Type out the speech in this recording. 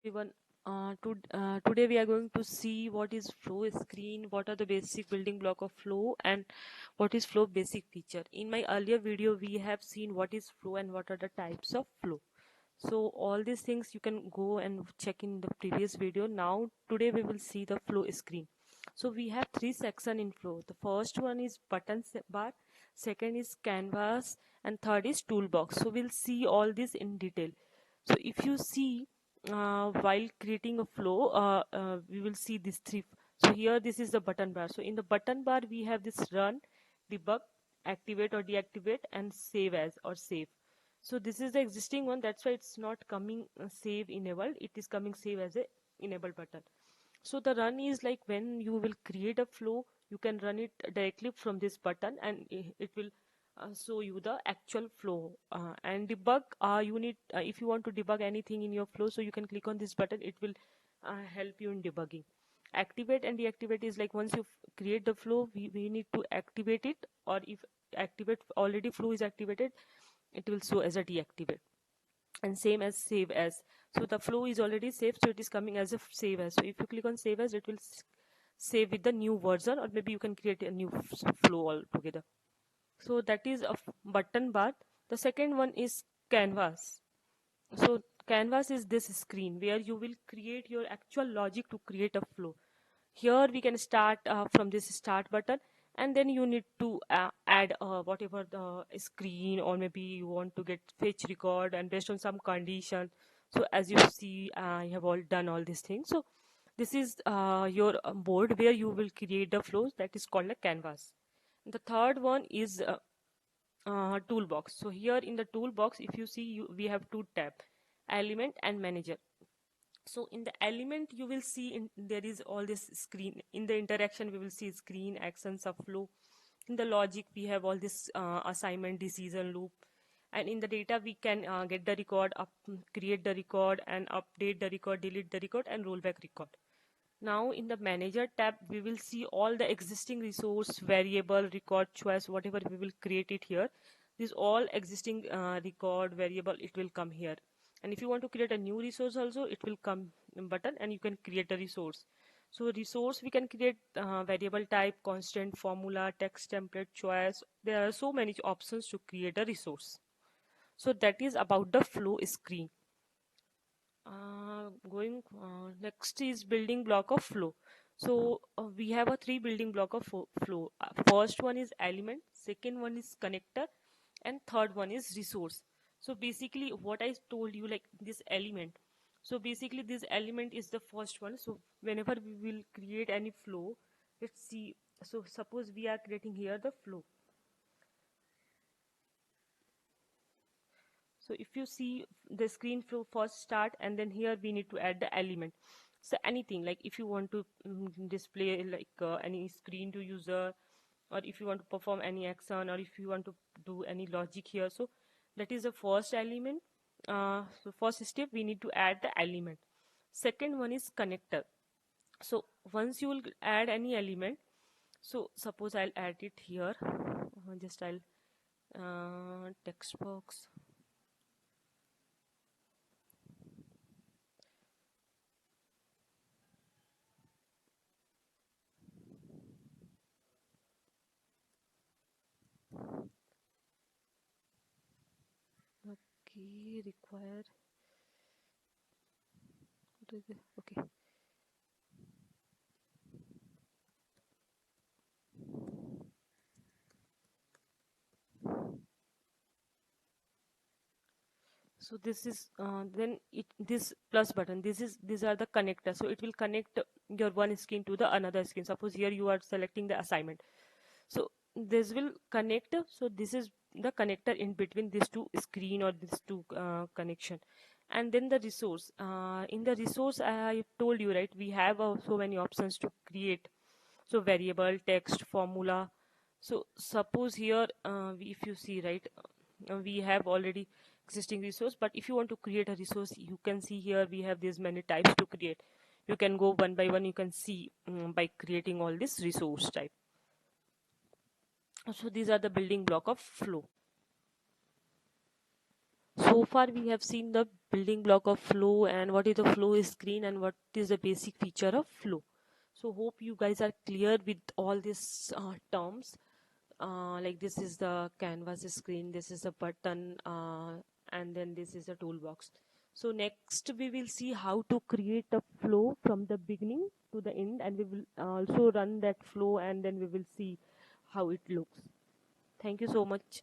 Everyone, today we are going to see what is flow screen, what are the basic building block of flow, and what is flow basic feature. In my earlier video, we have seen what is flow and what are the types of flow. So all these things you can go and check in the previous video. Now today we will see the flow screen. So we have three sections in flow. The first one is bar, second is canvas, and third is toolbox. So we'll see all this in detail. So if you see while creating a flow, we will see these three. So here this is the button bar. So in the button bar we have this run, debug, activate or deactivate, and save as or save. So this is the existing one, that's why it's not coming save enabled, it is coming save as a enable button. So the run is like when you will create a flow, you can run it directly from this button and it will show you the actual flow. And debug, you need if you want to debug anything in your flow, so you can click on this button, it will help you in debugging. Activate and deactivate is like once you create the flow, we need to activate it, or if activate already flow is activated, it will show as a deactivate. And same as save as. So the flow is already saved, so it is coming as a save as. So if you click on save as, it will save with the new version, or maybe you can create a new flow altogether. So that is a button bar. The second one is canvas. So canvas is this screen where you will create your actual logic to create a flow. Here we can start from this start button, and then you need to add whatever the screen, or maybe you want to get fetch record, and based on some condition. So as you see, I have all done all these things. So this is your board where you will create the flows, that is called a canvas. The third one is toolbox. So here in the toolbox, if you see, we have two tabs, element and manager. So in the element you will see there is all this screen. In the interaction we will see screen, action, subflow. In the logic we have all this assignment, decision loop. And in the data we can get the record, create the record, and update the record, delete the record, and rollback record. Now in the manager tab we will see all the existing resource, variable, record, choice, whatever we will create it here. This all existing record, variable, it will come here. And if you want to create a new resource also, it will come in button, and you can create a resource. So resource we can create variable type, constant, formula, text template, choice. There are so many options to create a resource. So that is about the flow screen. Going next is building block of flow. So we have a three building block of flow. First one is element, second one is connector, and third one is resource. So basically what I told you, like this element, so basically this element is the first one. So whenever we will create any flow, let's see, so suppose we are creating here the flow. So if you see the screen flow first start, and then here we need to add the element. So anything, like if you want to display like any screen to user, or if you want to perform any action, or if you want to do any logic here, so that is the first element. So first step we need to add the element. Second one is connector. So once you will add any element, so suppose I'll add it here, just I'll text box. Okay, require, okay. So this is then it, this plus button, these are the connector. So it will connect your one screen to the another screen. Suppose here you are selecting the assignment, so this will connect. So this is the connector in between these two screen, or these two connection. And then the resource, in the resource I told you, right, we have so many options to create. So variable, text, formula. So suppose here if you see, right, we have already existing resource, but if you want to create a resource, you can see here we have these many types to create. You can go one by one, you can see by creating all this resource type. So these are the building block of flow. So far we have seen the building block of flow and what is the flow screen and what is the basic feature of flow. So hope you guys are clear with all these terms. Like this is the canvas screen, this is a button, and then this is a toolbox. So next we will see how to create a flow from the beginning to the end, and we will also run that flow, and then we will see how it looks. Thank you so much.